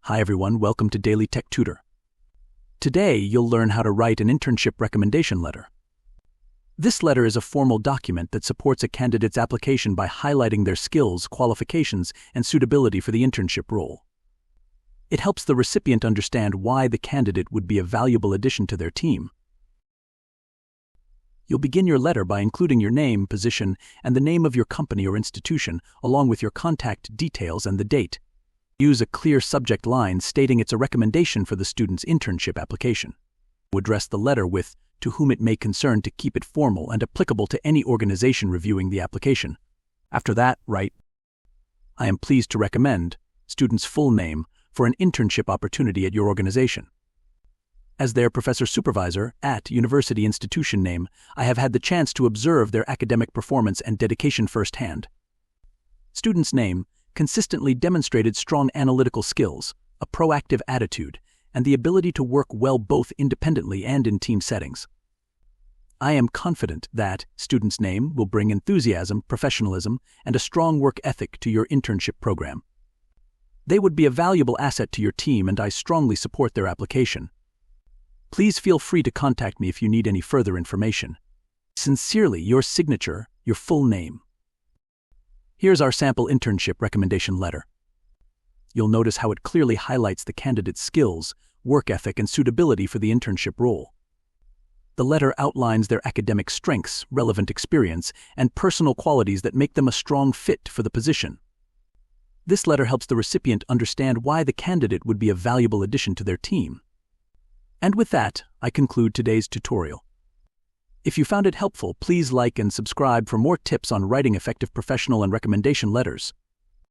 Hi everyone, welcome to Daily Tech Tutor. Today, you'll learn how to write an internship recommendation letter. This letter is a formal document that supports a candidate's application by highlighting their skills, qualifications, and suitability for the internship role. It helps the recipient understand why the candidate would be a valuable addition to their team. You'll begin your letter by including your name, position, and the name of your company or institution, along with your contact details and the date. Use a clear subject line stating it's a recommendation for the student's internship application. Address the letter with "to whom it may concern" to keep it formal and applicable to any organization reviewing the application. After that, write, "I am pleased to recommend," student's full name, for an internship opportunity at your organization. As their professor supervisor at university institution name, I have had the chance to observe their academic performance and dedication firsthand. Student's name consistently demonstrated strong analytical skills, a proactive attitude, and the ability to work well both independently and in team settings. I am confident that student's name will bring enthusiasm, professionalism, and a strong work ethic to your internship program. They would be a valuable asset to your team, and I strongly support their application. Please feel free to contact me if you need any further information. Sincerely, your signature, your full name. Here's our sample internship recommendation letter. You'll notice how it clearly highlights the candidate's skills, work ethic, and suitability for the internship role. The letter outlines their academic strengths, relevant experience, and personal qualities that make them a strong fit for the position. This letter helps the recipient understand why the candidate would be a valuable addition to their team. And with that, I conclude today's tutorial. If you found it helpful, please like and subscribe for more tips on writing effective professional and recommendation letters.